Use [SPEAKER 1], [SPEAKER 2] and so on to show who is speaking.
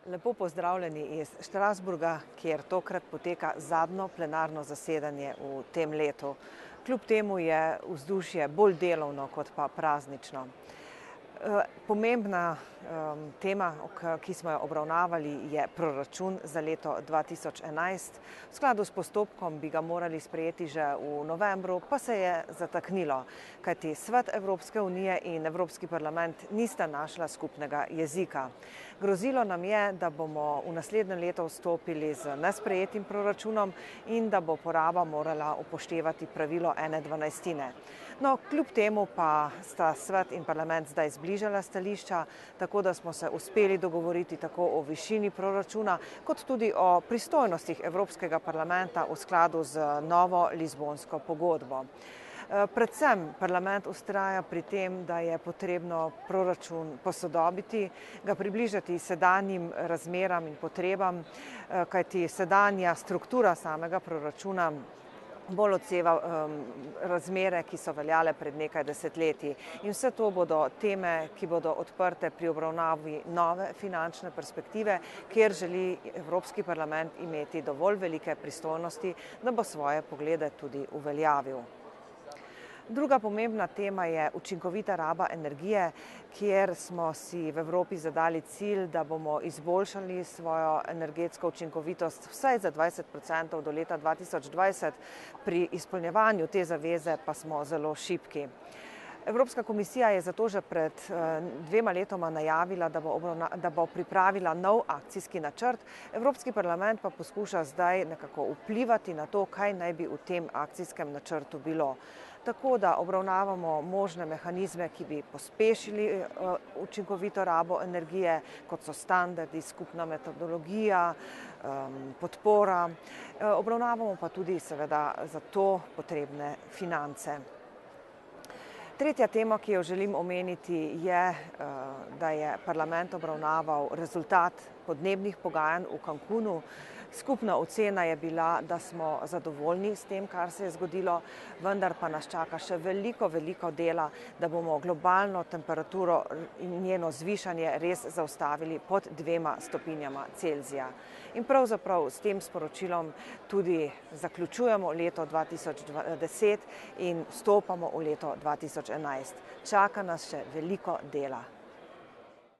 [SPEAKER 1] Lepo pozdravljeni iz Strasbourga, kjer tokrat poteka zadnjo plenarno zasedanje v tem letu. Kljub temu je vzdušje bolj delovno kot pa praznično. Pomembna tema, ki smo jo obravnavali, je proračun za leto 2011. V skladu s postopkom bi ga morali sprejeti že v novembru, pa se je zataknilo, kajti Svet Evropske unije in Evropski parlament nista našla skupnega jezika. Grozilo nam je, da bomo v naslednje leto vstopili z nesprejetim proračunom in da bo poraba morala upoštevati pravilo 1/12. No, kljub temu pa sta Svet in parlament zdaj zbližala stališča, tako da smo se uspeli dogovoriti tako o višini proračuna, kot tudi o pristojnostih Evropskega parlamenta v skladu z novo Lizbonsko pogodbo. Predvsem parlament vztraja pri tem, da je potrebno proračun posodobiti, ga približati sedanjim razmeram in potrebam, kajti sedanja struktura samega proračuna bolj odseva razmere, ki so veljale pred nekaj desetletji. In vse to bodo teme, ki bodo odprte pri obravnavi nove finančne perspektive, kjer želi Evropski parlament imeti dovolj velike pristojnosti, da bo svoje poglede tudi uveljavil. Druga pomembna tema je učinkovita raba energije, kjer smo si v Evropi zadali cilj, da bomo izboljšali svojo energetsko učinkovitost vsaj za 20% do leta 2020, pri izpolnjevanju te zaveze pa smo zelo šibki. Evropska komisija je zato že pred 2 letoma najavila, da bo pripravila nov akcijski načrt. Evropski parlament pa poskuša zdaj nekako vplivati na to, kaj naj bi v tem akcijskem načrtu bilo. Tako da obravnavamo možne mehanizme, ki bi pospešili učinkovito rabo energije, kot so standardi, skupna metodologija, podpora. Obravnavamo pa tudi seveda za to potrebne finance. Tretja tema, ki jo želim omeniti, je, da je parlament obravnaval rezultat podnebnih pogajanj v Cancunu. Skupna ocena je bila, da smo zadovoljni s tem, kar se je zgodilo, vendar pa nas čaka še veliko dela, da bomo globalno temperaturo in njeno zvišanje res zaustavili pod 2 stopinjama Celzija. In pravzaprav s tem sporočilom tudi zaključujemo leto 2010 in vstopamo v leto 2011. Čaka nas še veliko dela.